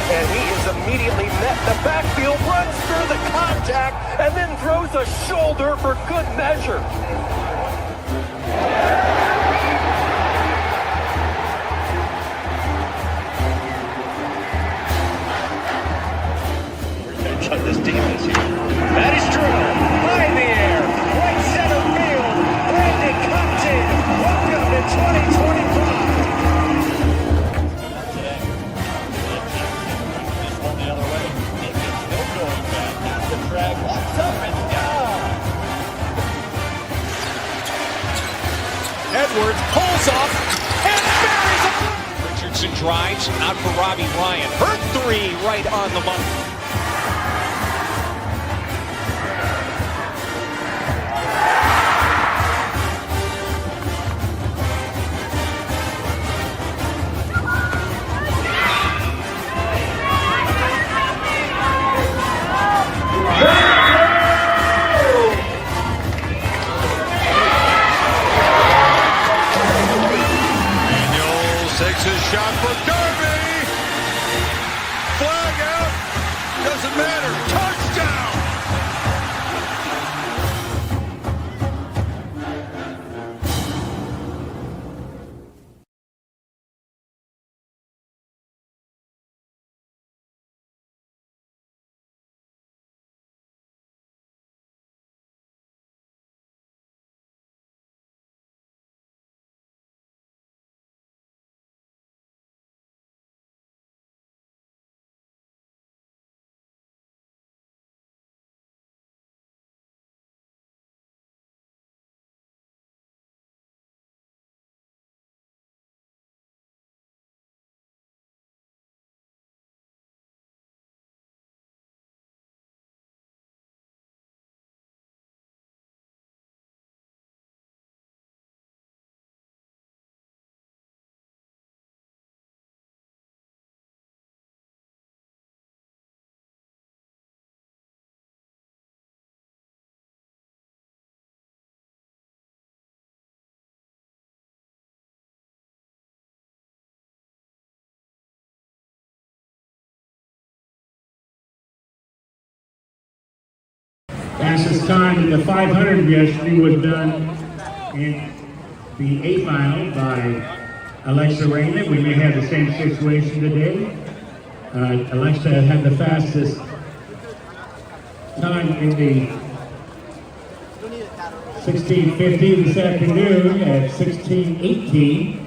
And he is immediately met in the backfield, runs through the contact, and then throws a shoulder for good measure. This defense here. That is true. High in the air. Right center field. Brandon Compton. Welcome to 2025. This one the other way. Still going back. That's the track. Walks up and down. Edwards pulls off and buries it. Richardson drives out for Robbie Ryan. Her three right on the money. Takes his shot for Darby. Flag out. Doesn't matter. Touchdown. Fastest time in the 500 yesterday was done in the 8 mile by Alexa Raymond. We may have the same situation today. Alexa had the fastest time in the 16:50 this afternoon at 16:18.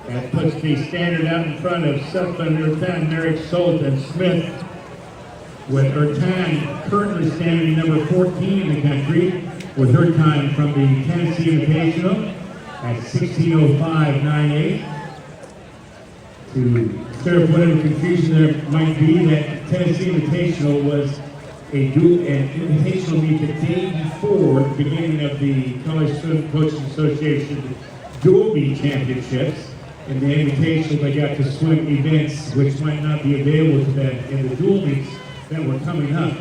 That puts the standard out in front of Sutton, Ertan, Merrick, Solt, and Smith, with Ertan currently standing number 14 in the country, with her time from the Tennessee Invitational at 16:05.98. To clear up whatever confusion there might be, that Tennessee Invitational was an invitational meet the day before the beginning of the College Coaches Association Dual Meet Championships. in the Invitational, they got to swim events which might not be available to them in the dual meets that were coming up.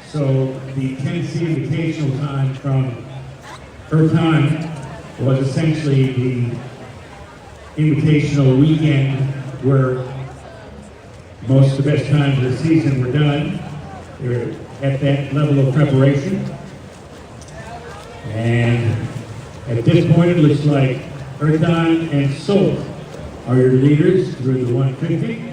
So the Tennessee Invitational time from her time was essentially the Invitational weekend where most of the best times of the season were done. They're at that level of preparation. And at this point, it looks like Erdan and Solt are your leaders through the 150.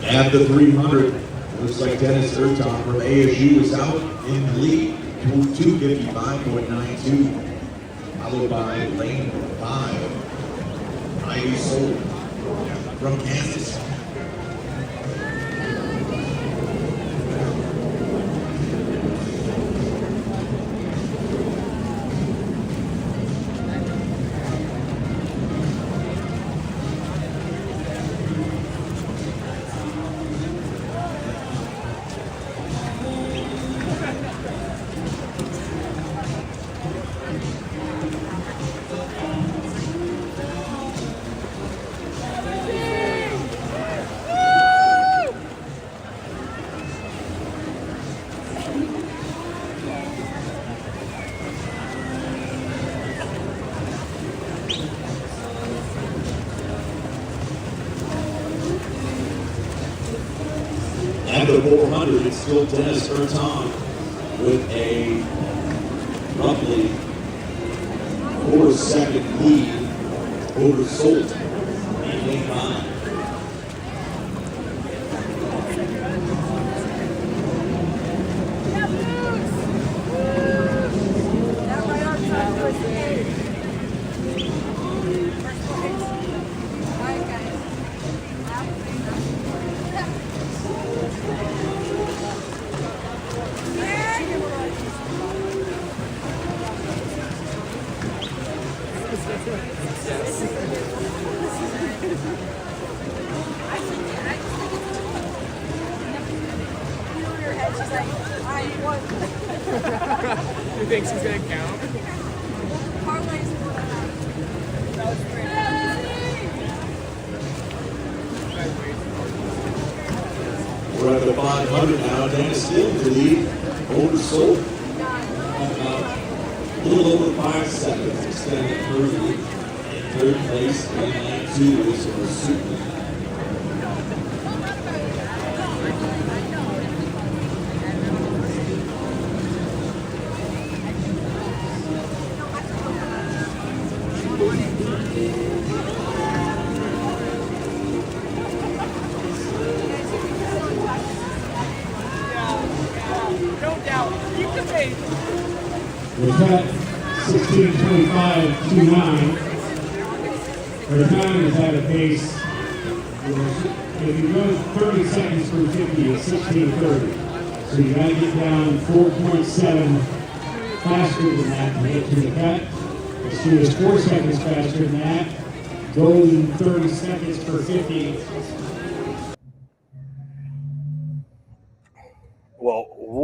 At the 300, looks like Dennis Erton from ASU is out in the lead, 255.92, followed by lane 5, Ivy Soul from Kansas. At the 400, it's still Dennis Erton with a roughly 4-second lead over Solt in lane 5. You think she's gonna count? We're at the 500 now. Dennis still in the lead over Solt. A little over 5 seconds extended further. In third place in lane 2 is Super. We're at 16:25.29. Her time is at a pace. If you go 30 seconds per 50, it's 16:30. So you got to get down 4.7 faster than that to get to the cut. As soon as 4 seconds faster than that, going 30 seconds per 50.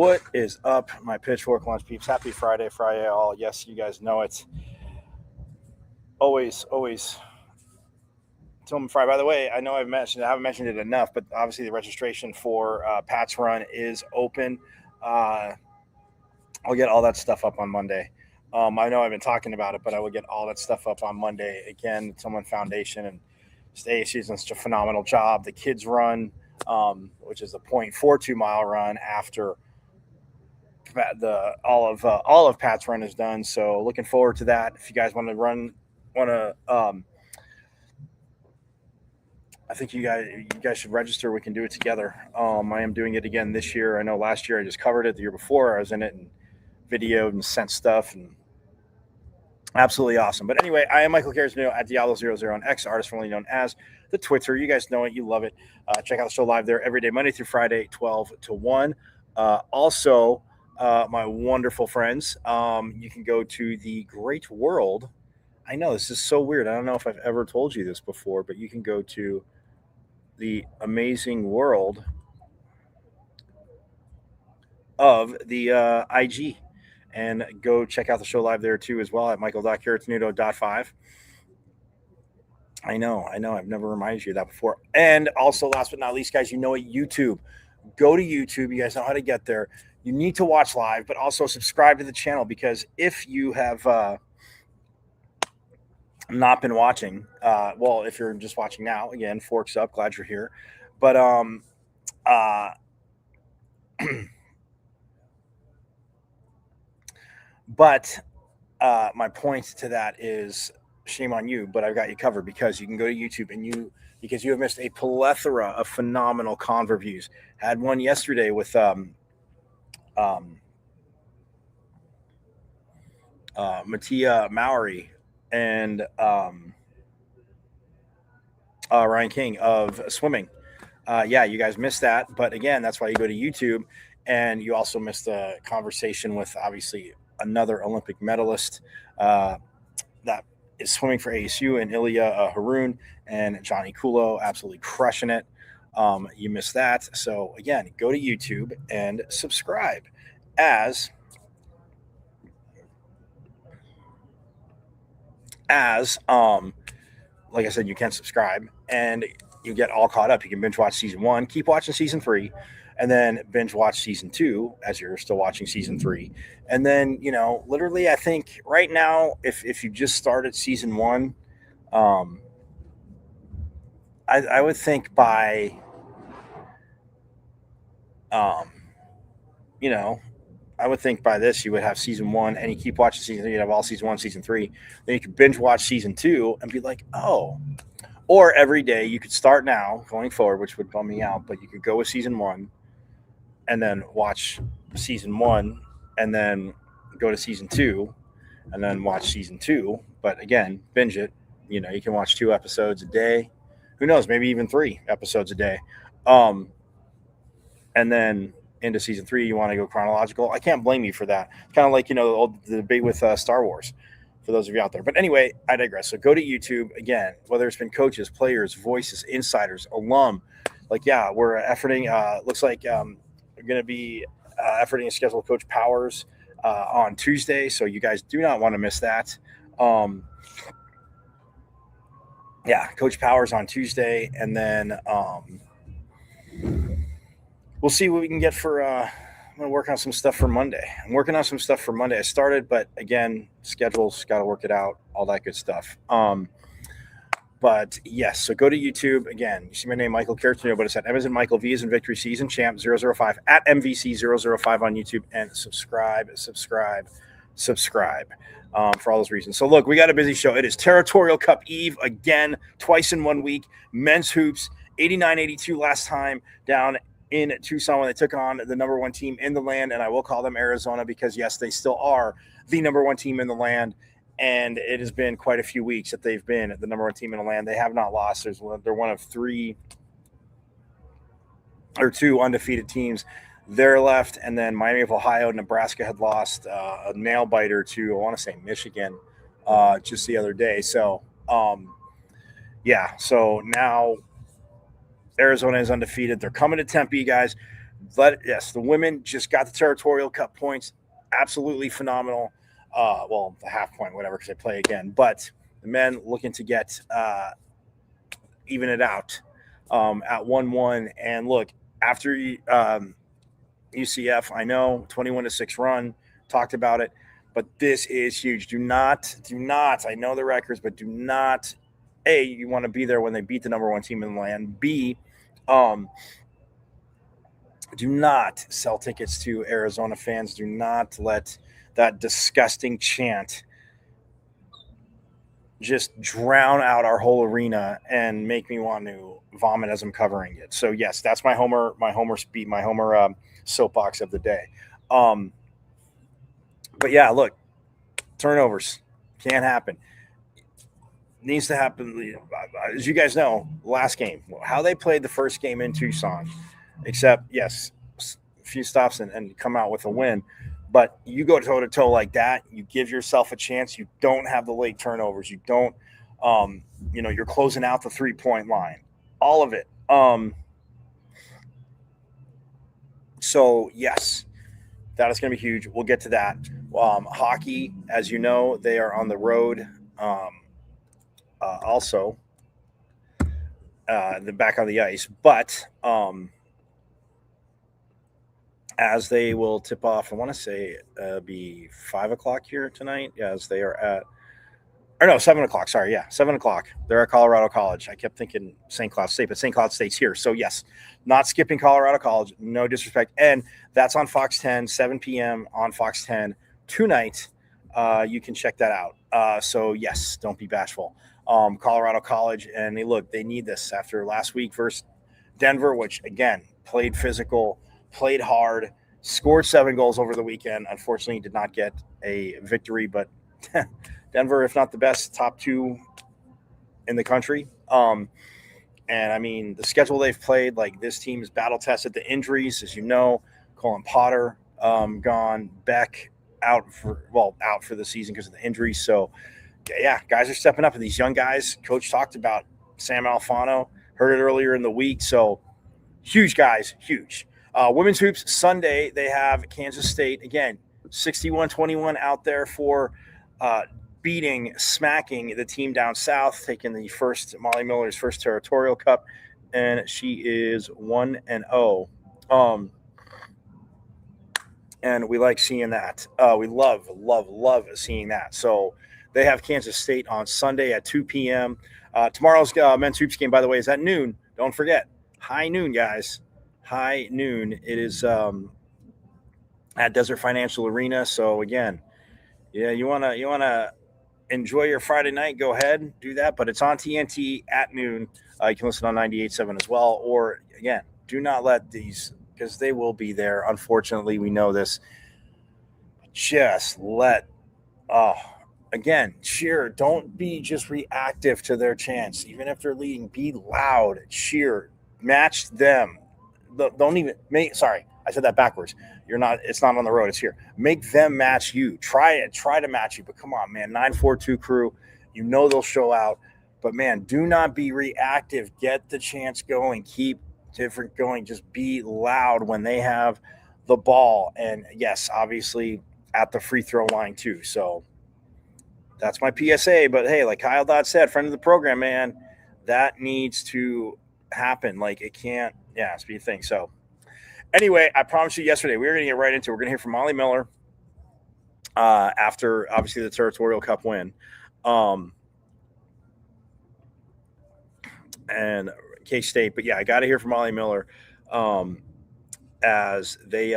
What is up, my Pitchfork Lunch peeps? Happy Friday, all. Yes, you guys know it. Always Tillman Fry. By the way, I know I haven't mentioned it enough, but obviously the registration for Pat's Run is open. I'll get all that stuff up on Monday. I know I've been talking about it, but I will get all that stuff up on Monday. Again, Tillman Foundation and ASU is doing such a phenomenal job. The kids run, which is a 0.42 mile run after all of Pat's run is done. So looking forward to that. If you guys want to I think you guys should register. We can do it together. I am doing it again this year. I know last year I just covered it. The year before I was in it and videoed and sent stuff, and absolutely awesome. But anyway, I am Michael Carrasino at Diablo00 on X, artist formerly known as the Twitter. You guys know it. You love it. Check out the show live there every day, Monday through Friday, 12 to 1. Also, my wonderful friends, you can go to the great world. I know this is so weird. I don't know if I've ever told you this before, but you can go to the amazing world of the IG and go check out the show live there too as well at michael.caratinudo.5. I know. I've never reminded you of that before. And also, last but not least, guys, you know it, YouTube. Go to YouTube. You guys know how to get there. You need to watch live, but also subscribe to the channel, because if you have not been watching, well, if you're just watching now, again, forks up, glad you're here. But my point to that is, shame on you, but I've got you covered, because you can go to YouTube and because you have missed a plethora of phenomenal conv reviews. Had one yesterday with Mattia Mowry and Ryan King of swimming. Yeah, you guys missed that, but again, that's why you go to YouTube. And you also missed a conversation with, obviously, another Olympic medalist that is swimming for ASU, and Ilya Haroun and Johnny Kulo, absolutely crushing it. You missed that. So again, go to YouTube and subscribe. Like I said, you can subscribe and you get all caught up. You can binge watch season 1, keep watching season 3, and then binge watch season 2 as you're still watching season 3. And then, literally, I think right now, if you just started season 1, I would think by, I would think by this, you would have season 1, and you keep watching season 3, you'd have all season 1, season 3. Then you could binge watch season 2 and be like, oh. Or every day, you could start now going forward, which would bum me out, but you could go with season 1 and then watch season 1 and then go to season 2 and then watch season 2. But again, binge it. You can watch 2 episodes a day. Who knows? Maybe even 3 episodes a day. And then into season 3, you want to go chronological. I can't blame you for that. Kind of like, the debate with Star Wars, for those of you out there. But anyway, I digress. So go to YouTube. Again, whether it's been coaches, players, voices, insiders, alum. Like, yeah, we're efforting. Looks like we're going to be efforting to schedule Coach Powers on Tuesday. So you guys do not want to miss that. Yeah, Coach Powers on Tuesday. And then we'll see what we can get for I'm going to work on some stuff for Monday. I started, but again, schedules, got to work it out, all that good stuff. But yes, so go to YouTube. Again, you see my name, Michael Carrasino, but it's at M as in Michael, V as in Victory, C as in Champ, 005, at MVC005 on YouTube, and subscribe for all those reasons. So look, we got a busy show. It is Territorial Cup Eve again, twice in 1 week. Men's hoops, 89-82 last time down in Tucson when they took on the number 1 team in the land, and I will call them Arizona, because yes, they still are the number 1 team in the land, and it has been quite a few weeks that they've been the number 1 team in the land. They have not lost. They're one of 3 or 2 undefeated teams. They're left, and then Miami of Ohio, Nebraska had lost a nail biter to, I want to say, Michigan just the other day. So, yeah, so now Arizona is undefeated. They're coming to Tempe, guys. The women just got the Territorial Cup points. Absolutely phenomenal. Well, the half point, whatever, because they play again. But the men looking to get even it out at 1-1. And look, after UCF, I know 21-6 run, talked about it, but this is huge. Do not, I know the records, but do not, A, you want to be there when they beat the number one team in the land. B, do not sell tickets to Arizona fans. Do not let that disgusting chant just drown out our whole arena and make me want to vomit as I'm covering it. So yes, that's my Homer soapbox of the day. But yeah, look, turnovers can't happen. Needs to happen. As you guys know, last game, how they played the first game in Tucson, except yes, a few stops and come out with a win. But you go toe to toe like that, you give yourself a chance. You don't have the late turnovers. You don't, you're closing out the 3-point line. All of it. So yes, that is going to be huge. We'll get to that. Hockey, as you know, they are on the road. Also, the back on the ice, but as they will tip off, I want to say be 5:00 here tonight. As they are at, or no, 7:00. Sorry, yeah, 7:00. They're at Colorado College. I kept thinking St. Cloud State, but St. Cloud State's here. So yes, not skipping Colorado College. No disrespect, and that's on Fox 10, 7 p.m. on Fox 10 tonight. You can check that out. So yes, don't be bashful. Colorado College, and they need this after last week versus Denver, which again played physical, played hard, scored 7 goals over the weekend. Unfortunately, did not get a victory, but Denver, if not the best, top 2 in the country. And I mean, the schedule they've played, like this team is battle tested. The injuries, as you know, Colin Potter gone, Beck out for the season because of the injuries. So yeah, guys are stepping up, and these young guys, coach talked about Sam Alfano, heard it earlier in the week. So huge guys, huge. Women's hoops Sunday, they have Kansas State again, 61-21 out there for smacking the team down south, taking the Molly Miller's first Territorial Cup, and she is 1-0. And we like seeing that. We love seeing that. So they have Kansas State on Sunday at 2 p.m. Tomorrow's men's hoops game, by the way, is at noon. Don't forget, high noon, guys. High noon. It is at Desert Financial Arena. So again, yeah, you wanna enjoy your Friday night, go ahead, do that. But it's on TNT at noon. You can listen on 98.7 as well. Or again, do not let these, because they will be there. Unfortunately, we know this. Just again, cheer. Don't be just reactive to their chance. Even if they're leading, be loud. Cheer. Match them. Don't even make. Sorry, I said that backwards. You're not. It's not on the road. It's here. Make them match you. Try it. Try to match you. But come on, man. 942 crew. You know they'll show out. But man, do not be reactive. Get the chance going. Keep different going. Just be loud when they have the ball. And yes, obviously at the free throw line too. So that's my PSA. But hey, like Kyle Dodd said, friend of the program, man, that needs to happen. Like it can't. Yeah, it's be a thing. So anyway, I promised you yesterday we were going to get right into it. We're going to hear from Molly Miller after obviously the Territorial Cup win. And K-State. But yeah, I got to hear from Molly Miller as they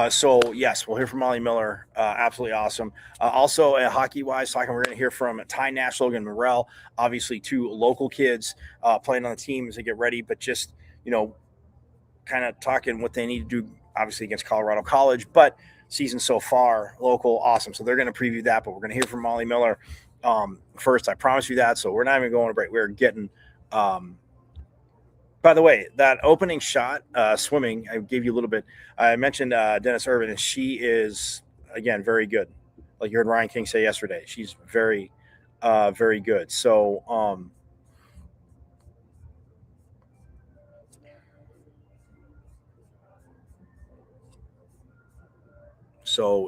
so yes, we'll hear from Molly Miller. Absolutely awesome. Also, hockey-wise, we're going to hear from Ty Nash, Logan Morrell, obviously 2 local kids playing on the team as they get ready, but just, kind of talking what they need to do, obviously, against Colorado College. But season so far, local, awesome. So they're going to preview that, but we're going to hear from Molly Miller first. I promise you that. So we're not even going to break. We're getting. By the way, that opening shot, swimming, I gave you a little bit. I mentioned Dennis Irvin, and she is, again, very good. Like you heard Ryan King say yesterday, she's very, very good. So,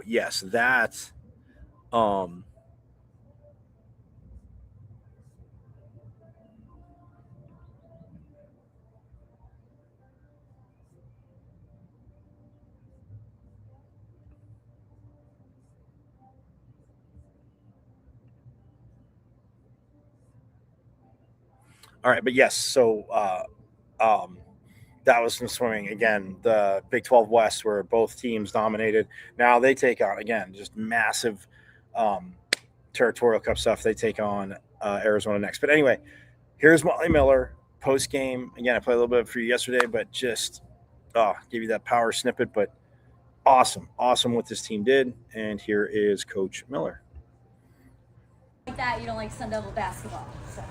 yes, that. All right, but yes, so that was some swimming again. The Big 12 West, where both teams dominated. Now they take on again just massive Territorial Cup stuff. They take on Arizona next. But anyway, here's Molly Miller post game. Again, I played a little bit for you yesterday, but just give you that power snippet. But awesome what this team did. And here is Coach Miller. Like that, you don't like Sun Devil basketball. So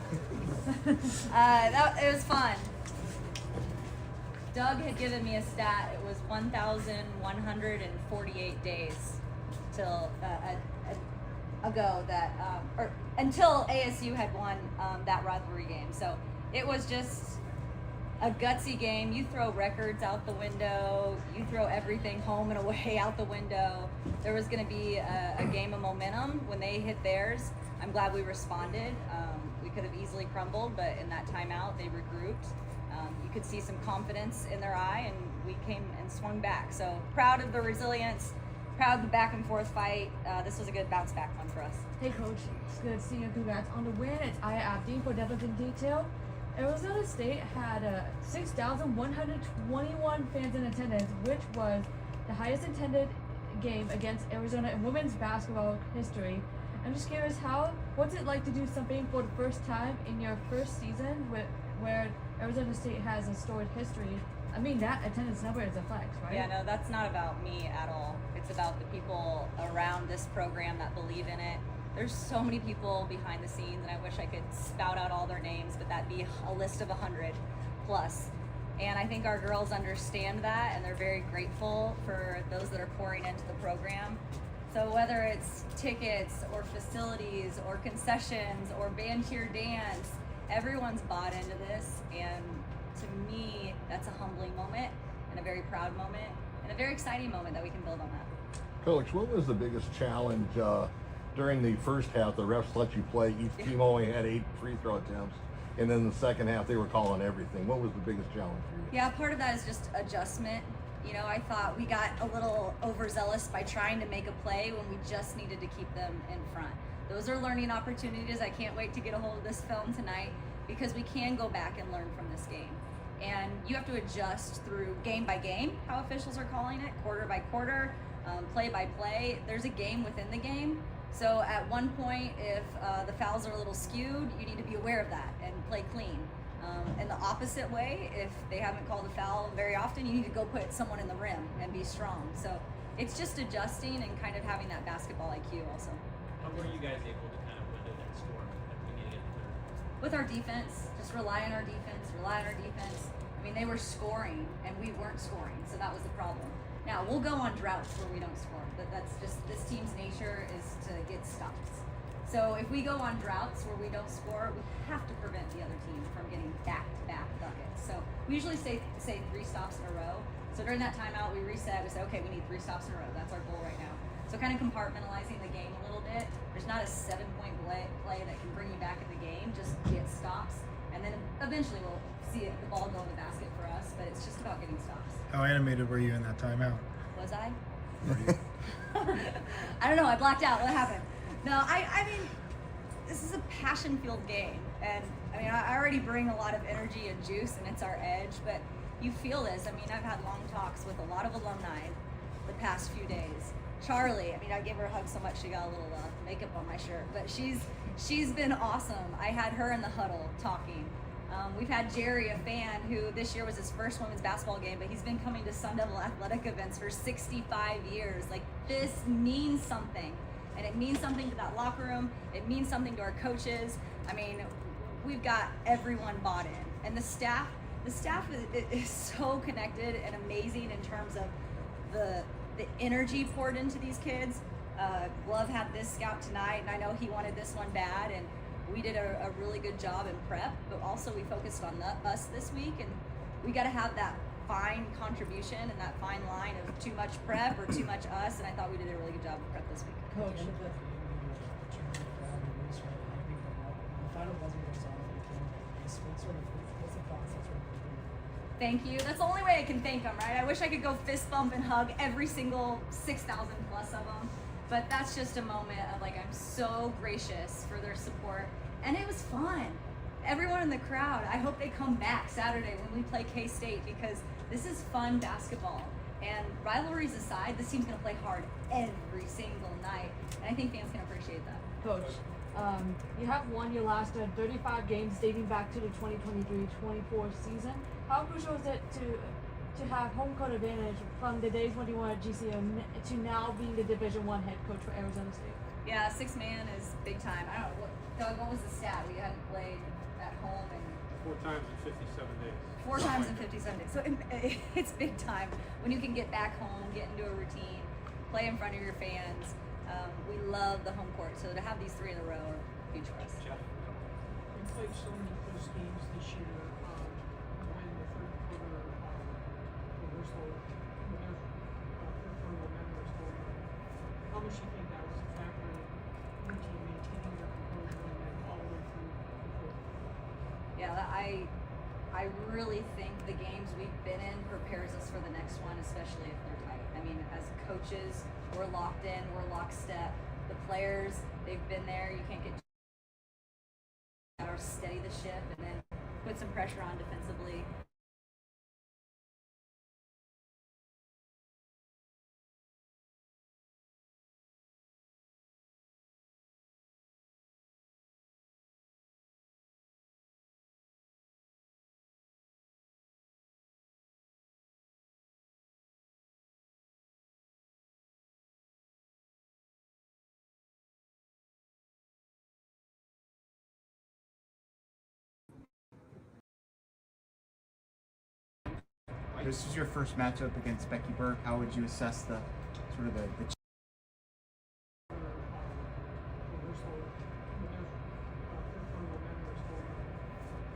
it was fun. Doug had given me a stat. It was 1,148 days till ago that or until ASU had won that rivalry game. So it was just a gutsy game. You throw records out the window. You throw everything home and away out the window. There was going to be a game of momentum when they hit theirs. I'm glad we responded. We could have easily crumbled, but in that timeout, they regrouped. You could see some confidence in their eye, and we came and swung back. So proud of the resilience, proud of the back and forth fight. This was a good bounce back one for us. Hey coach, it's good to see you. Congrats on the win. It's Aya Abdi for Devils in Detail. Arizona State had 6,121 fans in attendance, which was the highest attended game against Arizona in women's basketball history. I'm just curious, what's it like to do something for the first time in your first season where Arizona State has a storied history? I mean, that attendance number is a flex, right? Yeah, no, that's not about me at all. It's about the people around this program that believe in it. There's so many people behind the scenes, and I wish I could spout out all their names, but that'd be a list of 100 plus. And I think our girls understand that, and they're very grateful for those that are pouring into the program. So whether it's tickets or facilities or concessions or band cheer dance, everyone's bought into this. And to me, that's a humbling moment and a very proud moment and a very exciting moment that we can build on that. Coach, what was the biggest challenge during the first half? The refs let you play. Each team only had 8 free throw attempts. And then the second half, they were calling everything. What was the biggest challenge for you? Yeah, part of that is just adjustment. You know, I thought we got a little overzealous by trying to make a play when we just needed to keep them in front. Those are learning opportunities. I can't wait to get a hold of this film tonight because we can go back and learn from this game. And you have to adjust through game by game, how officials are calling it, quarter by quarter, play by play. There's a game within the game. So at one point, if the fouls are a little skewed, you need to be aware of that and play clean. And the opposite way, if they haven't called a foul very often, you need to go put someone in the rim and be strong. So it's just adjusting and kind of having that basketball IQ also. How were you guys able to kind of weather that storm at the beginning of the third? With our defense, just rely on our defense. I mean, they were scoring and we weren't scoring, so that was the problem. Now, we'll go on droughts where we don't score, but that's just this team's nature is to get stops. So if we go on droughts where we don't score, we have to prevent the other team from getting back-to-back buckets. So we usually say 3 stops in a row. So during that timeout, we reset. We say, okay, we need 3 stops in a row. That's our goal right now. So kind of compartmentalizing the game a little bit. There's not a 7-point play that can bring you back in the game. Just get stops, and then eventually we'll see the ball go in the basket for us. But it's just about getting stops. How animated were you in that timeout? Was I? I don't know. I blacked out. What happened? No, I mean, this is a passion-filled game, and I mean, I already bring a lot of energy and juice, and it's our edge, but you feel this. I mean, I've had long talks with a lot of alumni the past few days. Charlie, I mean, I gave her a hug so much she got a little makeup on my shirt, but she's been awesome. I had her in the huddle talking. We've had Jerry, a fan, who this year was his first women's basketball game, but he's been coming to Sun Devil athletic events for 65 years. Like, This means something, and it means something to that locker room. It means something to our coaches. I mean, we've got everyone bought in, and the staff is so connected and amazing in terms of the energy poured into these kids. Glove had this scout tonight, and I know he wanted this one bad, and we did a really good job in prep, but also we focused on us this week, and we got to have that fine contribution and that fine line of too much prep or too much us, and I thought we did a really good job of prep this week. Coach, the final buzzer goes off. What's the process? Thank you. That's the only way I can thank them, right? I wish I could go fist bump and hug every single 6,000 plus of them, but that's just a moment of like, I'm so gracious for their support, and it was fun. Everyone in the crowd, I hope they come back Saturday when we play K-State, because this is fun basketball. And rivalries aside, this team's going to play hard every single night, and I think fans can appreciate that. Coach, you have won your last 35 games dating back to the 2023-24 season. How crucial is it to have home court advantage from the days when you were at GCU to now being the Division I head coach for Arizona State? Yeah, 6-man is big time. I don't know, Doug, what was the stat? We hadn't played at home in 4 times in 57 days. 4 times in 57 days. So it's big time when you can get back home, get into a routine, play in front of your fans. We love the home court, so to have these 3 in a row are huge for us. You played so many close games this year. When the third quarter reversal, when their third quarter momentum was going on, how much do you think that was a factor in your team maintaining their composure and then all the way through the fourth? Yeah, I really think the games we've been in prepares us for the next one, especially if they're tight. I mean, as coaches, we're locked in, we're lockstep. The players, they've been there. You can't get or steady the ship and then put some pressure on defensively. This is your first matchup against Becky Burke. How would you assess the sort of the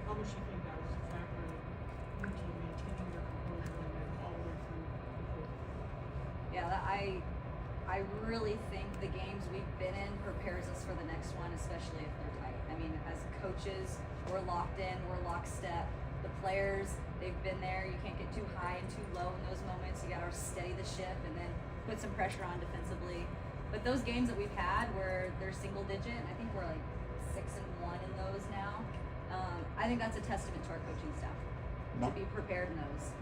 How much do you think that was a factor in your team maintaining their composure and then all the way through the fourth? Yeah, I really think the games we've been in prepares us for the next one, especially if they're tight. I mean, as coaches, we're locked in, we're lockstep. The players, they've been there. You can't get too high and too low in those moments. You got to steady the ship and then put some pressure on defensively. But those games that we've had where they're single digit, I think we're like 6-1 in those now. I think that's a testament to our coaching staff to be prepared in those.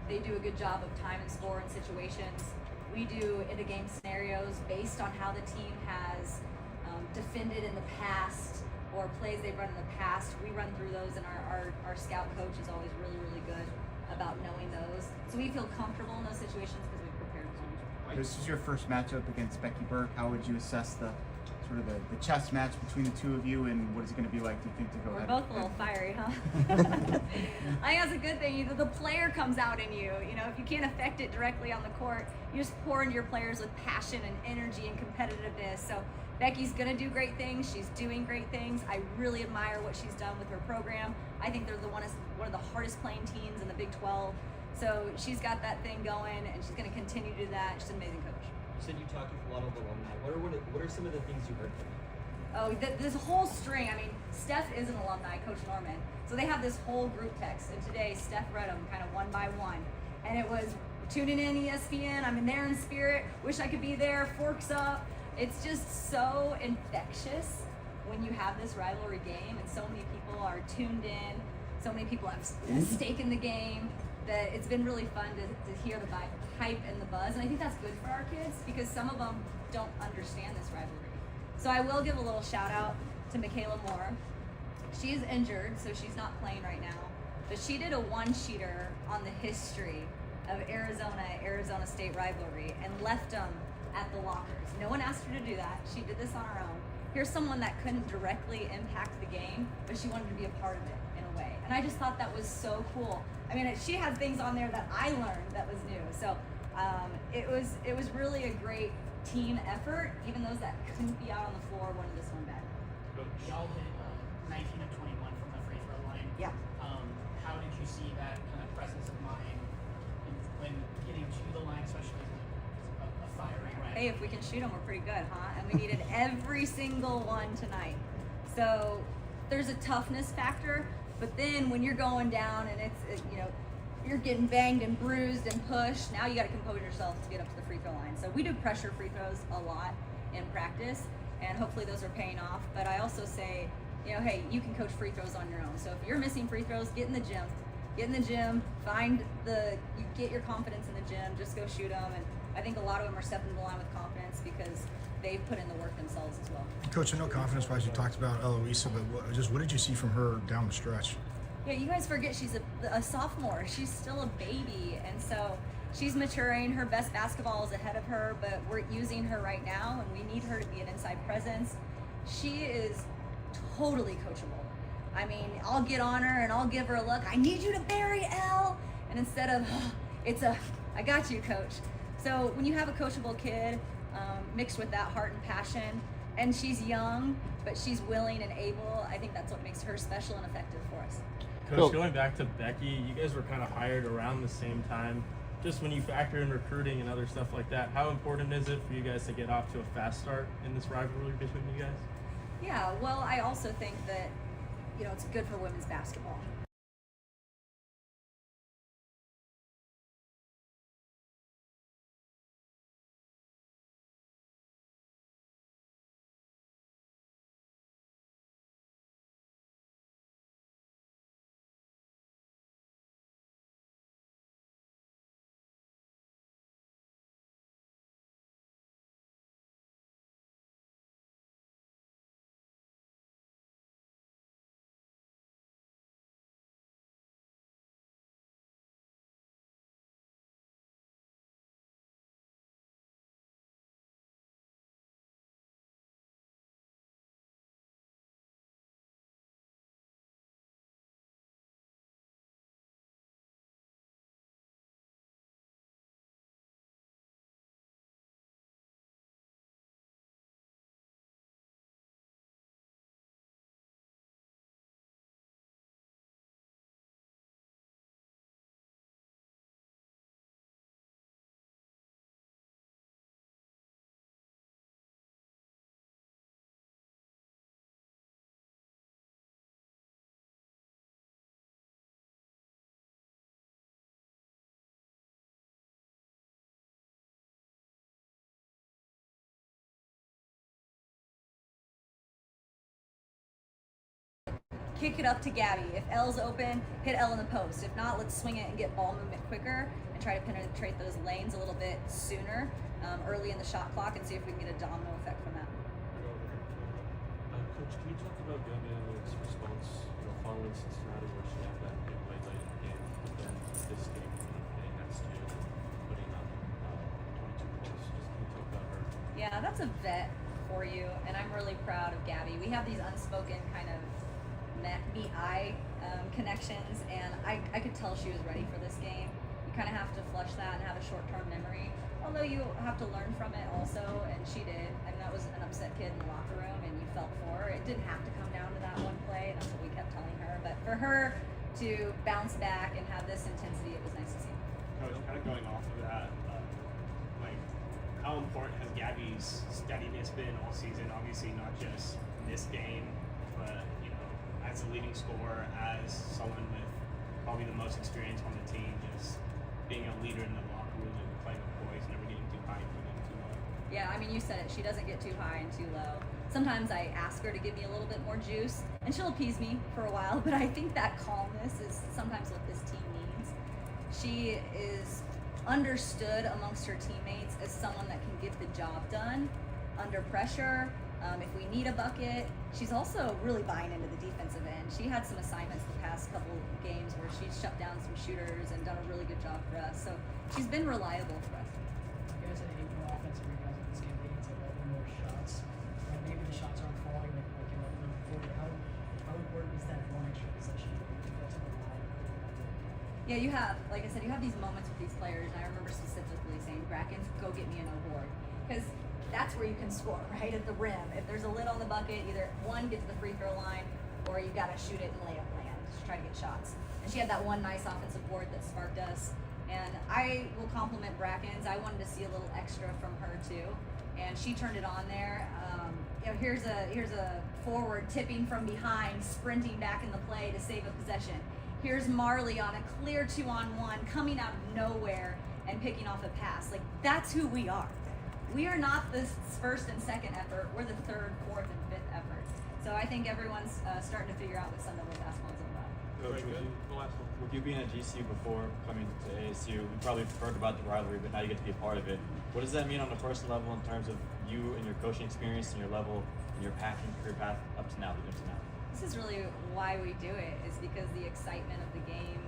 They do a good job of time and score in situations. We do in the game scenarios based on how the team has defended in the past or plays they've run in the past. We run through those, and our scout coach is always really, really good about knowing those. So we feel comfortable in those situations because we've prepared for them. This is your first matchup against Becky Burke. How would you assess the sort of the chess match between the two of you, and what is it going to be like, do you think, to go We're ahead? both a little fiery, huh? I think that's a good thing. The player comes out in you. You know, if you can't affect it directly on the court, you just pour into your players with passion and energy and competitiveness. So Becky's gonna do great things. She's doing great things. I really admire what she's done with her program. I think they're one of the hardest playing teams in the Big 12. So she's got that thing going, and she's gonna continue to do that. She's an amazing coach. You said you talked with a lot of alumni. What are some of the things you heard from them? Oh, this whole string. I mean, Steph is an alumni, Coach Norman. So they have this whole group text, and today Steph read them kind of one by one. And it was, tuning in ESPN, I'm in there in spirit, wish I could be there, forks up. It's just so infectious when you have this rivalry game, and so many people are tuned in, so many people have a stake in the game, that it's been really fun to hear the hype and the buzz. And I think that's good for our kids because some of them don't understand this rivalry. So I will give a little shout out to Michaela Moore. She is injured, so she's not playing right now, but she did a one-sheeter on the history of Arizona State rivalry and left them at the lockers. No one asked her to do that. She did this on her own. Here's someone that couldn't directly impact the game, but she wanted to be a part of it in a way. And I just thought that was so cool. I mean, she had things on there that I learned that was new. So it was really a great team effort. Even those that couldn't be out on the floor wanted this one bad. Y'all hit 19 of 21 from the free throw line. Yeah. How did you see that kind of presence of mind when getting to the line, especially as a fiery line? Hey, if we can shoot them, we're pretty good, huh? And we needed every single one tonight. So there's a toughness factor, but then when you're going down and you're getting banged and bruised and pushed, now you got to compose yourself to get up to the free throw line. So we do pressure free throws a lot in practice, and hopefully those are paying off. But I also say, hey, you can coach free throws on your own. So if you're missing free throws, get in the gym. You get your confidence in the gym, just go shoot them. And I think a lot of them are stepping the line with confidence because they've put in the work themselves as well. Coach, I know confidence-wise you talked about Eloisa, but what did you see from her down the stretch? Yeah, you guys forget she's a sophomore. She's still a baby, and so she's maturing. Her best basketball is ahead of her, but we're using her right now, and we need her to be an inside presence. She is totally coachable. I mean, I'll get on her and I'll give her a look. I need you to bury L, and instead of I got you, coach. So when you have a coachable kid mixed with that heart and passion, and she's young, but she's willing and able, I think that's what makes her special and effective for us. Coach, going back to Becky, you guys were kind of hired around the same time. Just when you factor in recruiting and other stuff like that, how important is it for you guys to get off to a fast start in this rivalry between you guys? Yeah, well, I also think that, it's good for women's basketball. Kick it up to Gabby. If L's open, hit L in the post. If not, let's swing it and get ball movement quicker and try to penetrate those lanes a little bit sooner, early in the shot clock, and see if we can get a domino effect from that. Coach, can you talk about Gabby's response, following Cincinnati, where she had that big play late in the game, but then this game, getting that steal, putting up 22 points. Just can you talk about her? Yeah, that's a vet for you, and I'm really proud of Gabby. We have these unspoken kind of me-I connections, and I could tell she was ready for this game. You kind of have to flush that and have a short-term memory, although you have to learn from it also, and she did. I mean, that was an upset kid in the locker room, and you felt for her. It didn't have to come down to that one play, and that's what we kept telling her, but for her to bounce back and have this intensity, it was nice to see. Coach, kind of going off of that, how important has Gabby's steadiness been all season? Obviously not just this game, but as a leading scorer, as someone with probably the most experience on the team, just being a leader in the locker room and playing with boys, never getting too high and getting too low. Yeah, I mean, you said it. She doesn't get too high and too low. Sometimes I ask her to give me a little bit more juice, and she'll appease me for a while, but I think that calmness is sometimes what this team needs. She is understood amongst her teammates as someone that can get the job done under pressure. If we need a bucket, she's also really buying into the defensive end. She had some assignments the past couple games where she's shut down some shooters and done a really good job for us. So she's been reliable for us. You guys had 8 more offensive rebounds Yeah, you have, like I said, you have these moments with these players. And I remember specifically saying, Brackens, go get me an award. Because that's where you can score, right? At the rim. If there's a lid on the bucket, either one, get to the free throw line, or you got to shoot it and lay up land. Just try to get shots. And she had that one nice offensive board that sparked us. And I will compliment Brackens. I wanted to see a little extra from her too. And she turned it on there. Here's a forward tipping from behind, sprinting back in the play to save a possession. Here's Marley on a clear 2-on-1, coming out of nowhere and picking off a pass. Like, that's who we are. We are not the first and second effort. We're the third, fourth, and fifth effort. So I think everyone's starting to figure out what Sun Devil basketball is all about. Coach, with you being at GCU before coming to ASU, you probably heard about the rivalry, but now you get to be a part of it. What does that mean on a personal level in terms of you and your coaching experience and your level and your passion, career path up to now, leading to now? This is really why we do it, is because the excitement of the game.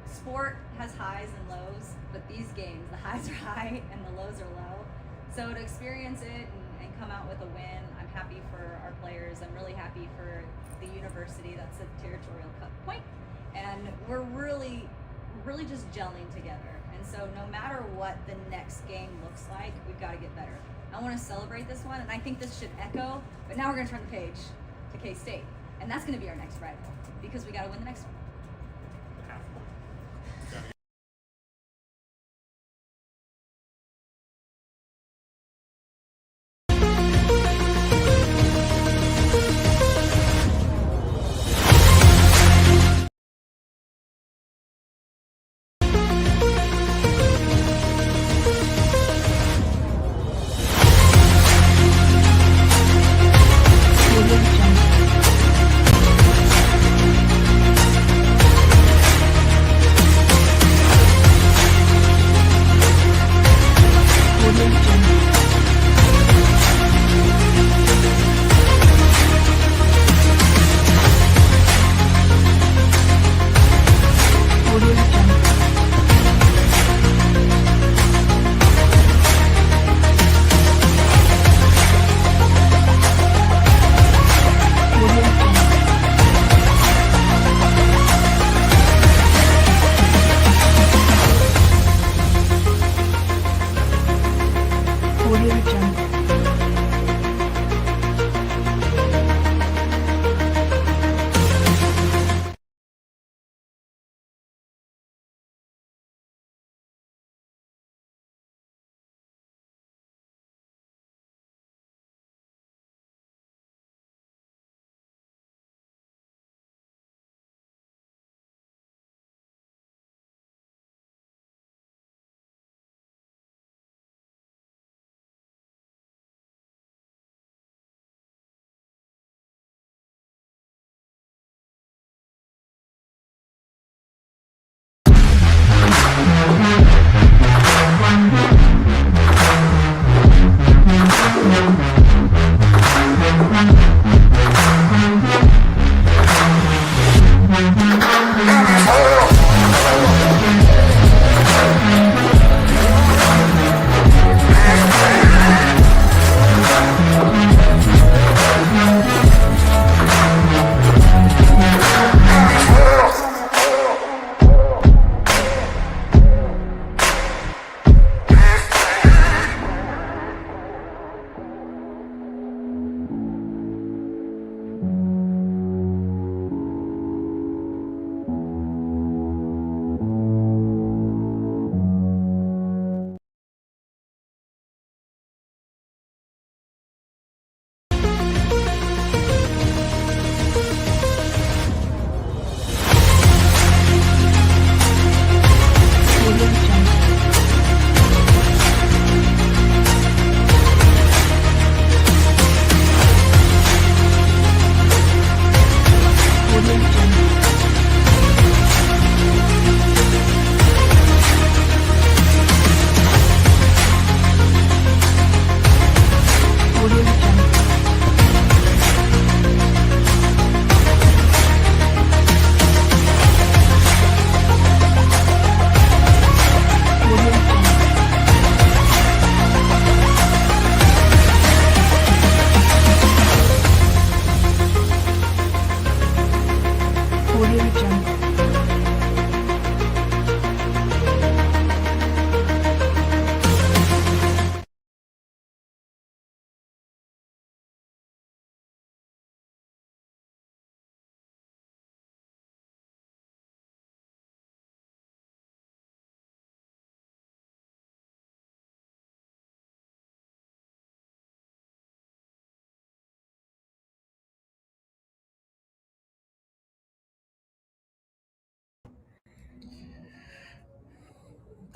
Sport has highs and lows, but these games, the highs are high and the lows are low. So to experience it and come out with a win, I'm happy for our players. I'm really happy for the university. That's the Territorial Cup point. And we're really just gelling together. And so no matter what the next game looks like, we've got to get better. I want to celebrate this one, and I think this should echo, but now we're going to turn the page to K-State. And that's going to be our next rival, because we got to win the next one.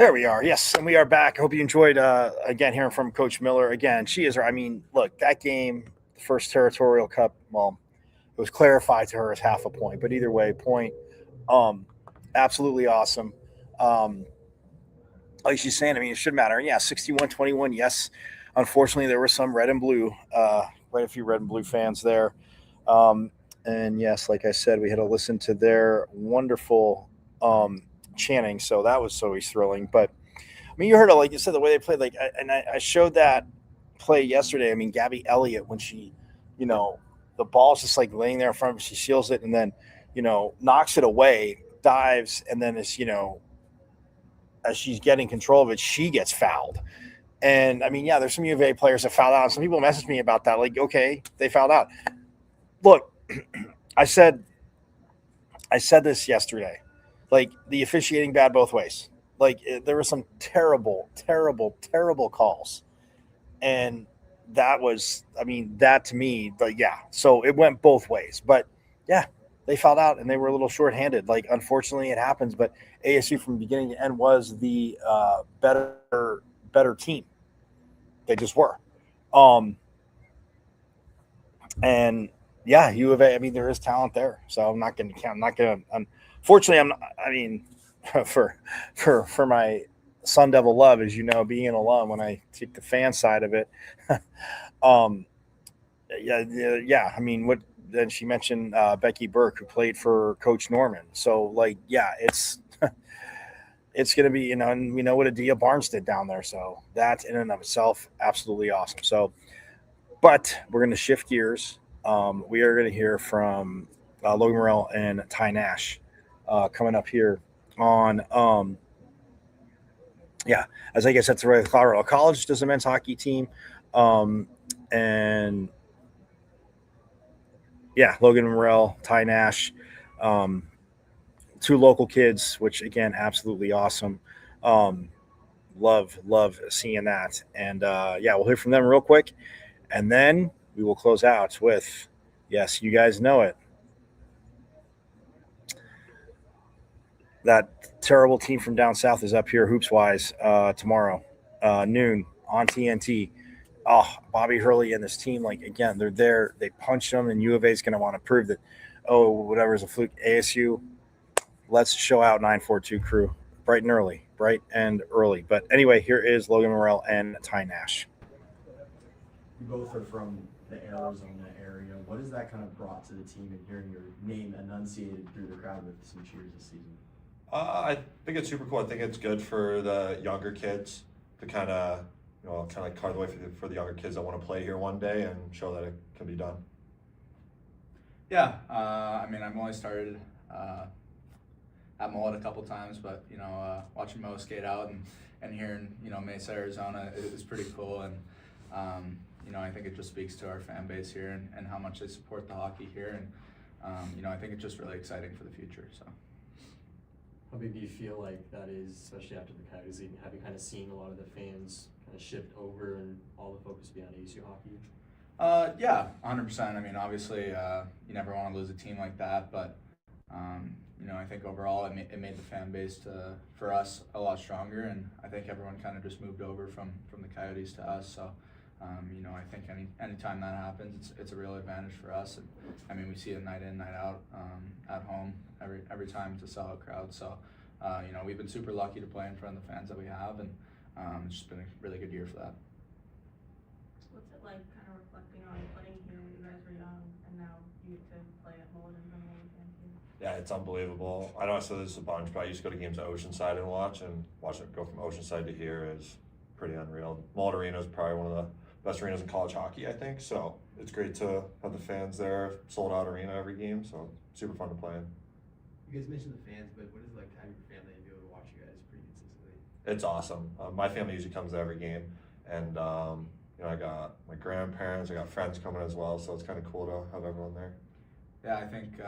There we are. Yes, and we are back. I hope you enjoyed again hearing from Coach Miller. Again, she is. I mean, look, that game, the first Territorial Cup. Well, it was clarified to her as half a point, but either way, point. Um, absolutely awesome. Um, like she's saying, I mean, it should matter. And yeah, 61-21. Yes, unfortunately, there were some red and blue, quite a few red and blue fans there. Um, and yes, like I said, we had to listen to their wonderful chanting. So that was always thrilling. But I mean, you heard it, like you said, the way they played. I showed that play yesterday. I mean, Gabby Elliott, when she, the ball's just like laying there in front of her, she seals it and then, knocks it away, dives, and then as she's getting control of it, she gets fouled. And I mean, yeah, there's some U of A players that fouled out. Some people messaged me about that. Like, okay, they fouled out. Look, I said this yesterday. Like the officiating bad both ways. Like there were some terrible, terrible, terrible calls, and that was, I mean, that to me, like, yeah. So it went both ways, but yeah, they fouled out and they were a little shorthanded. Like, unfortunately, it happens. But ASU from beginning to end was the better team. They just were. Um, and yeah, U of A. I mean, there is talent there, so I'm not going to count. I'm not going to. Unfortunately, I'm. I mean, for my Sun Devil love, as you know, being an alum, when I take the fan side of it, um, yeah. I mean, what? Then she mentioned Becky Burke, who played for Coach Norman. So, like, yeah, it's going to be, and we know what Adia Barnes did down there. So that in and of itself, absolutely awesome. So, but we're going to shift gears. We are going to hear from Logan Morrell and Ty Nash coming up here on, yeah, as I guess that's the Colorado College does a men's hockey team. And yeah, Logan Morrell, Ty Nash, um, two local kids, which again, absolutely awesome. Um, love seeing that. And yeah, we'll hear from them real quick. And then we will close out with, yes, you guys know it, that terrible team from down south is up here hoops wise tomorrow, noon on TNT. Oh, Bobby Hurley and this team, like, again, they're there. They punched them, and U of A is going to want to prove that, oh, whatever is a fluke. ASU, let's show out 942 crew bright and early. But anyway, here is Logan Morrell and Ty Nash. You both are from the Arizona area. What has that kind of brought to the team and hearing your name enunciated through the crowd with some cheers this season? I think it's super cool. I think it's good for the younger kids to kind of like carve the way for the younger kids that want to play here one day and show that it can be done. Yeah, I mean, I've only started at Mullet a couple times, but watching Mo skate out and hearing Mesa, Arizona is pretty cool, and I think it just speaks to our fan base here and how much they support the hockey here, and I think it's just really exciting for the future. So. How big do you feel like that is, especially after the Coyotes leaving? Have you kind of seen a lot of the fans kind of shift over and all the focus be on ASU hockey? Yeah, 100%. I mean, obviously, you never want to lose a team like that, but I think overall it made the fan base for us a lot stronger, and I think everyone kind of just moved over from the Coyotes to us. So, I think anytime that happens, it's a real advantage for us. And I mean, we see it night in, night out at home every time it's a solid crowd. So, we've been super lucky to play in front of the fans that we have, and it's just been a really good year for that. What's it like, kind of reflecting on playing here when you guys were young, and now you get to play at Mullet and bring Mullet fans here? Yeah, it's unbelievable. I know I said this a bunch, but I used to go to games at Oceanside and watch it go from Oceanside to here is pretty unreal. Mullet Arena is probably one of the best arenas in college hockey, I think. So it's great to have the fans there, sold out arena every game. So super fun to play in. You guys mentioned the fans, but what is it like having your family and be able to watch you guys pretty consistently? It's awesome. My family usually comes to every game, and I got my grandparents, I got friends coming as well. So it's kind of cool to have everyone there. Yeah, I think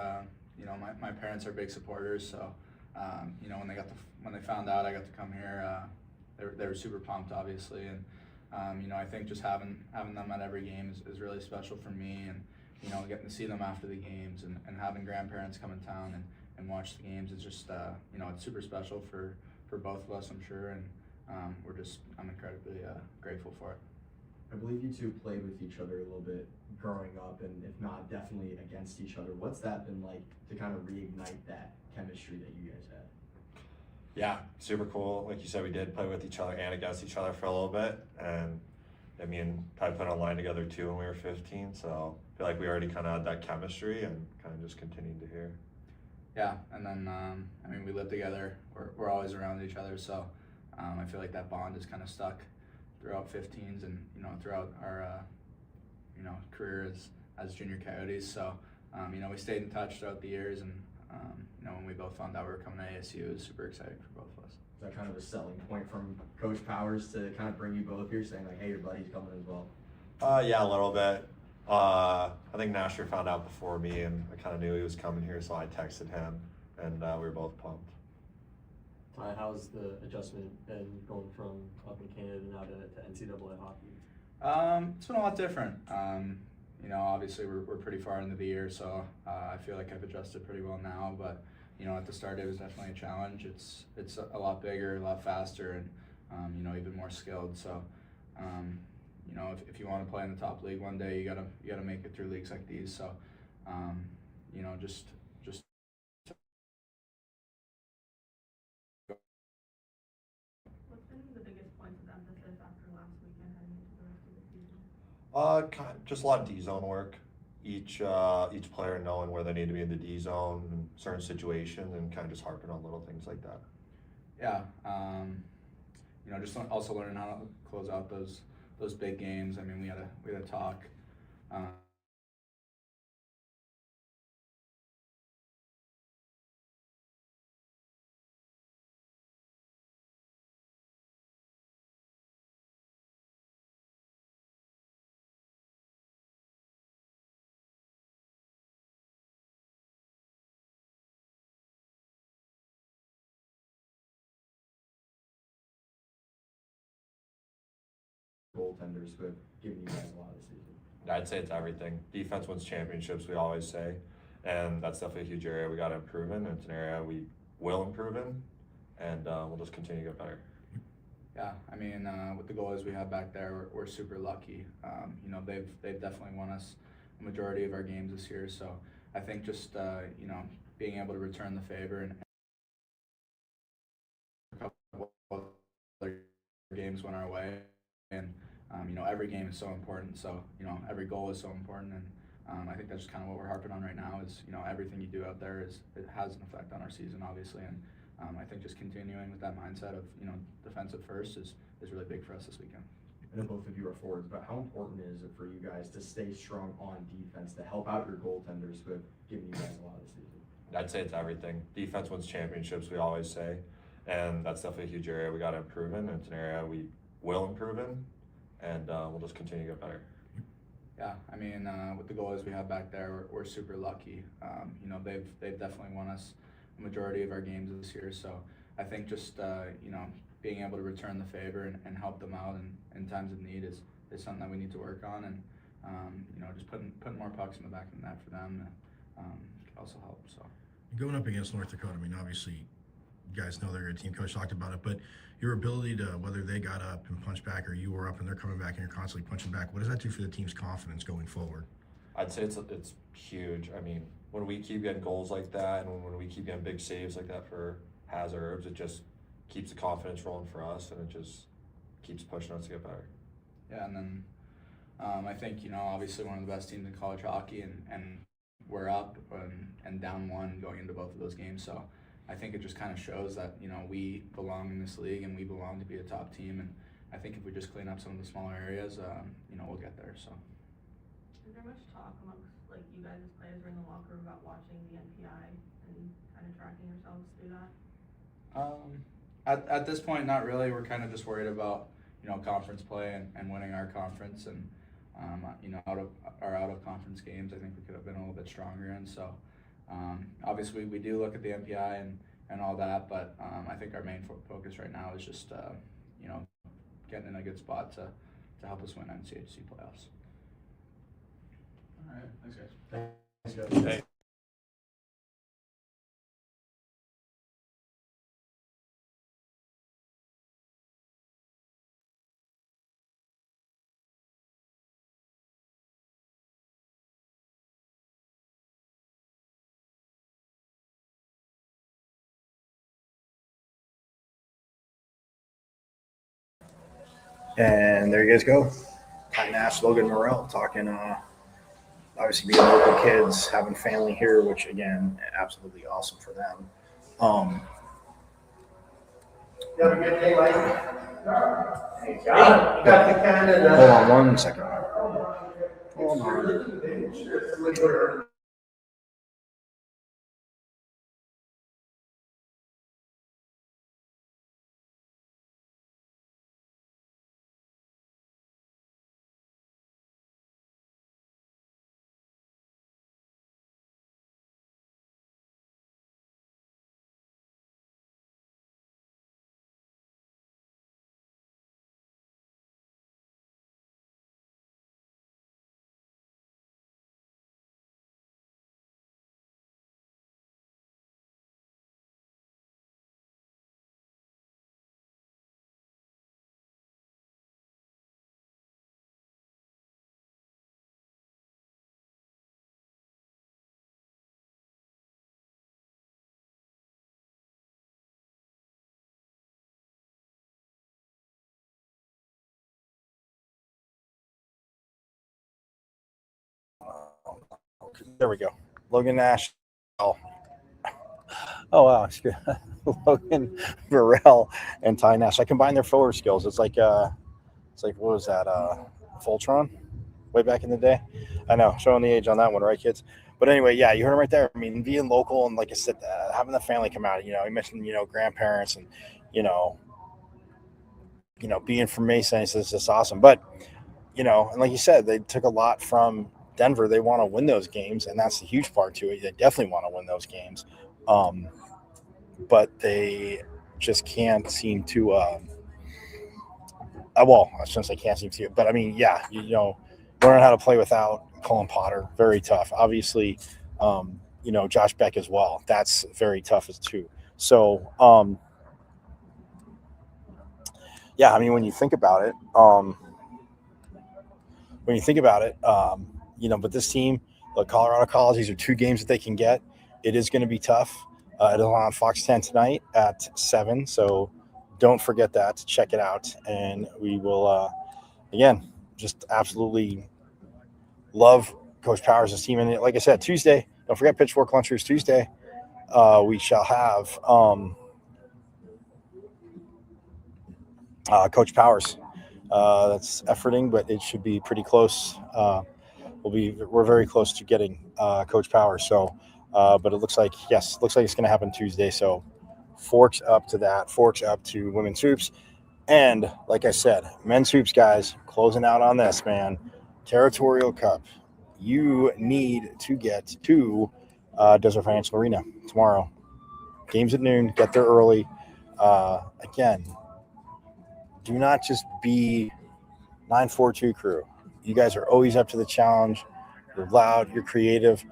my parents are big supporters. So when they found out I got to come here, they were super pumped, obviously, and I think just having them at every game is really special for me, and getting to see them after the games and having grandparents come in town and watch the games is just it's super special for for both of us, I'm sure, and I'm incredibly grateful for it. I believe you two played with each other a little bit growing up, and if not, definitely against each other. What's that been like to kind of reignite that chemistry that you guys had? Yeah, super cool. Like you said, we did play with each other and against each other for a little bit, and me and Ty put on line together too when we were 15, so I feel like we already kind of had that chemistry and kind of just continued to here. Yeah, and then we live together. We're always around each other, so I feel like that bond is kind of stuck throughout 15s and throughout our career as junior Coyotes. So we stayed in touch throughout the years, and when we both found out we were coming to ASU, it was super exciting for both of us. Is that kind of a selling point from Coach Powers to kind of bring you both here, saying like, hey, your buddy's coming as well? Yeah, a little bit. I think Nasher found out before me, and I kind of knew he was coming here, so I texted him, and we were both pumped. Ty, how's the adjustment been going from up in Canada now to NCAA hockey? It's been a lot different. Obviously we're pretty far into the year, so I feel like I've adjusted pretty well now, but at the start it was definitely a challenge. It's a lot bigger, a lot faster, and even more skilled. So if you want to play in the top league one day, you gotta make it through leagues like these. So just What's been the biggest points of emphasis after last weekend heading into the rest of the season? Just a lot of D zone work. Each player knowing where they need to be in the D zone in certain situations, and kind of just harping on little things like that. Yeah, just also learning how to close out those big games. We had a talk. Goaltenders who have given you guys a lot this season? I'd say it's everything. Defense wins championships, we always say, and that's definitely a huge area we got to improve in. It's an area we will improve in, and we'll just continue to get better. Yeah, with the goalies we have back there, we're super lucky. They've definitely won us a majority of our games this year. So I think just being able to return the favor and a couple other games went our way, and every game is so important. So every goal is so important, and I think that's just kind of what we're harping on right now. Is everything you do out there it has an effect on our season, obviously, and I think just continuing with that mindset of defensive first is really big for us this weekend. I know both of you are forwards, but how important is it for you guys to stay strong on defense to help out your goaltenders who have given you guys a lot this season? I'd say it's everything. Defense wins championships, we always say, and that's definitely a huge area we got to improve in. It's an area we will improve in, and we'll just continue to get better. Yeah, with the goalies we have back there, we're super lucky. They've definitely won us a majority of our games this year. So I think just being able to return the favor and help them out in times of need is something that we need to work on, and just putting more pucks in the back of the net for them could also help. So going up against North Dakota, obviously you guys know they're a team. Coach talked about it, but your ability to, whether they got up and punched back or you were up and they're coming back and you're constantly punching back, what does that do for the team's confidence going forward? I'd say it's huge. When we keep getting goals like that, and when we keep getting big saves like that for Herbs, it just keeps the confidence rolling for us, and it just keeps pushing us to get better. Yeah, and then I think obviously one of the best teams in college hockey, and we're up and down one going into both of those games. So I think it just kind of shows that we belong in this league and we belong to be a top team. And I think if we just clean up some of the smaller areas, we'll get there. So. Is there much talk amongst you guys as players or in the locker room about watching the NPI and kind of tracking yourselves through that? At this point, not really. We're kind of just worried about conference play and winning our conference, and out of conference games, I think we could have been a little bit stronger in. So obviously we do look at the NPI and all that, but I think our main focus right now is just getting in a good spot to help us win NCHC playoffs. All right, thanks guys. Thanks, guys. Hey. And there you guys go. Ty Nash, Logan Morrell talking, obviously being local kids, having family here, which again, absolutely awesome for them. You have a good day, Mike. Hold on one second. Hold on. There we go. Logan Nash. Oh wow, it's good. Logan Burrell and Ty Nash. I combine their forward skills. It's like what was that? Voltron, way back in the day. I know, showing the age on that one, right, kids? But anyway, yeah, you heard him right there. I mean, being local and like I said, having the family come out. You mentioned grandparents and you know being from Mesa. It's just awesome. But and like you said, they took a lot from Denver. They want to win those games, and that's the huge part to it. They definitely want to win those games, but they just can't seem to. Well, since they can't seem to, but I mean, yeah, learn how to play without Colin Potter, very tough. Obviously, Josh Beck as well. That's very tough as too. So, yeah, I mean, when you think about it, but this team, the Colorado College, these are two games that they can get. It is going to be tough. It is on Fox 10 tonight at 7. So don't forget that. Check it out. And we will, again, just absolutely love Coach Powers' team. And like I said, Tuesday, don't forget Pitchfork Lunchers Tuesday. We shall have Coach Powers. That's efforting, but it should be pretty close. We're very close to getting Coach Powers. So, but it looks like it's going to happen Tuesday. So, forks up to that. Forks up to women's hoops, and like I said, men's hoops guys closing out on this, man. Territorial Cup. You need to get to Desert Financial Arena tomorrow. Games at noon. Get there early. Again, do not just be 942 crew. You guys are always up to the challenge. You're loud, you're creative,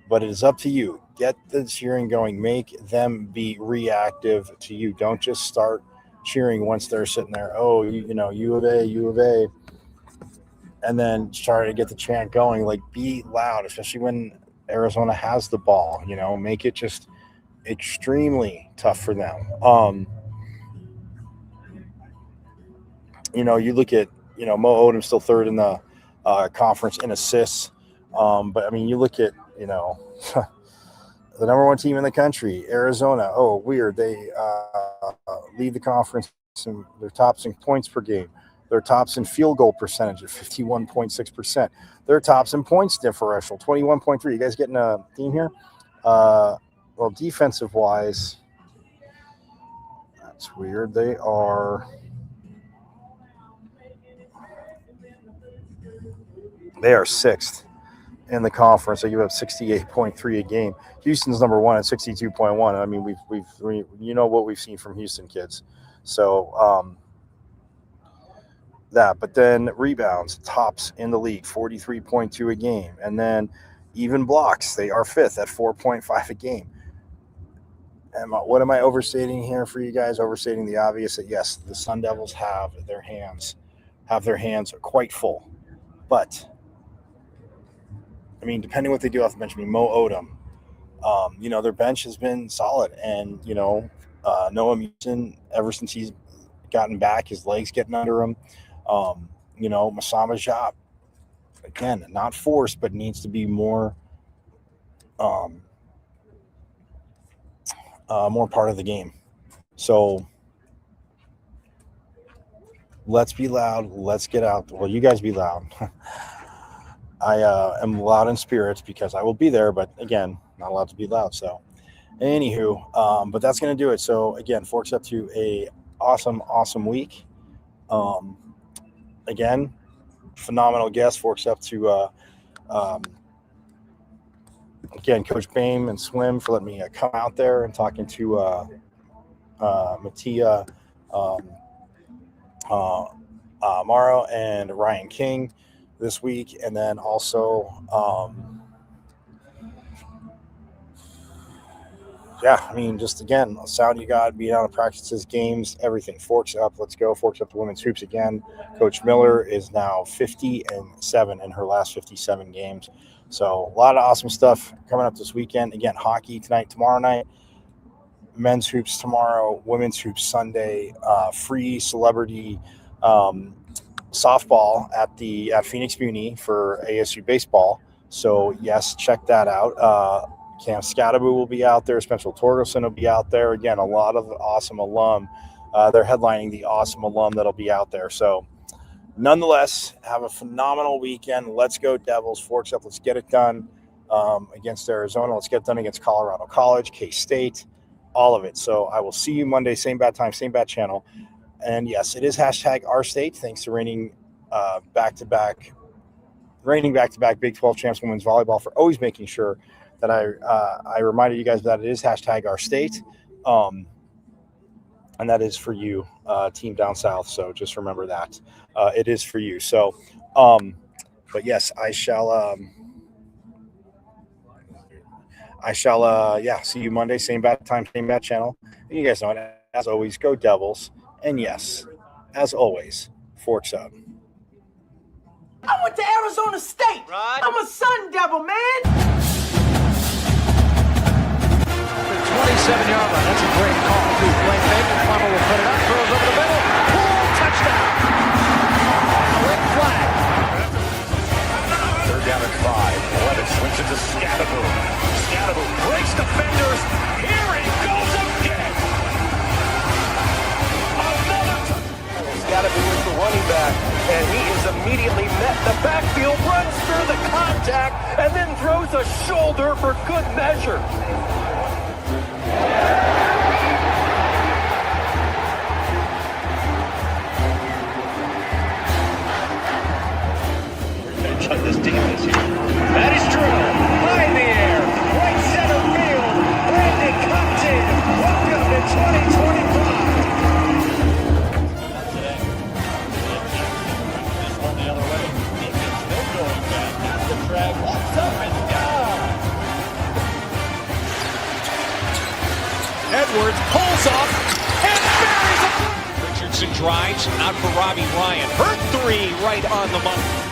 but it is up to you. Get the cheering going. Make them be reactive to you. Don't just start cheering once they're sitting there. Oh, U of A, and then try to get the chant going. Like, be loud, especially when Arizona has the ball. Make it just extremely tough for them. You look at Mo Odom's still third in the conference in assists, but I mean, you look at the number one team in the country, Arizona. Oh, weird. They lead the conference and they're tops in points per game. They're tops in field goal percentage at 51.6%. They're tops in points differential, 21.3. You guys getting a theme here? Well, defensive wise, that's weird. They are sixth in the conference. They give up 68.3 a game. Houston's number one at 62.1. I mean, we've what we've seen from Houston kids. So but then rebounds, tops in the league, 43.2 a game, and then even blocks, they are fifth at 4.5 a game. What am I overstating here for you guys? Overstating the obvious that yes, the Sun Devils have their hands quite full, but I mean, depending what they do off the bench, I mean, Mo Odom, their bench has been solid, and Noah Musin, ever since he's gotten back, his legs getting under him. Masama Jop, again, not forced, but needs to be more more part of the game. So let's be loud. Let's get out. Well, you guys be loud. I am loud in spirits because I will be there, but again, not allowed to be loud. So anywho, but that's going to do it. So again, Forks up to a awesome week. Again, phenomenal guest. Forks up to again, Coach Bame and Swim for letting me come out there and talking to Mattia Morrow and Ryan King this week. And then also, just again, sound you got, being out of practices, games, everything. Forks up. Let's go. Forks up to women's hoops again. Coach Miller is now 50-7 in her last 57 games. So a lot of awesome stuff coming up this weekend. Again, hockey tonight, tomorrow night, men's hoops tomorrow, women's hoops Sunday, free celebrity softball at Phoenix Muni for ASU baseball. So yes, check that out. Cam Scattaboo will be out there. Spencer Torgerson will be out there. Again, a lot of awesome alum. They're headlining the awesome alum that'll be out there. So nonetheless, have a phenomenal weekend. Let's go Devils. Forks up. Let's get it done against Arizona. Let's get it done against Colorado College, K-State, all of it. So I will see you Monday, same bad time, same bad channel. And yes, it is #OurState. Thanks to reigning back-to-back Big 12 champs women's volleyball for always making sure that I reminded you guys that it is #OurState. And that is for you, team down south. So just remember that it is for you. So, but yes, I shall see you Monday, same bad time, same bad channel. And you guys know it. As always, go Devils. And yes, as always, Forks up. I went to Arizona State. Right. I'm a Sun Devil, man. The 27-yard line. That's a great call. Play fake. Plummer will put it up. Throws over the middle. Pull. Touchdown. Quick flag. 3rd down and 5. Levitt swings it to Scattaboo. Scattaboo breaks defenders. Here he goes again. Scattaboo is the running back, and he is immediately met in the backfield, runs through the contact, and then throws a shoulder for good measure. This team this year. That is true. High in the air. Right center field. Brandon Compton. Welcome to 2025. This one the other way. Deacon still going back. That's the drag. Walks up and down. Edwards pulls off and buries it. Richardson drives out for Robbie Ryan. Hurt 3 right on the money.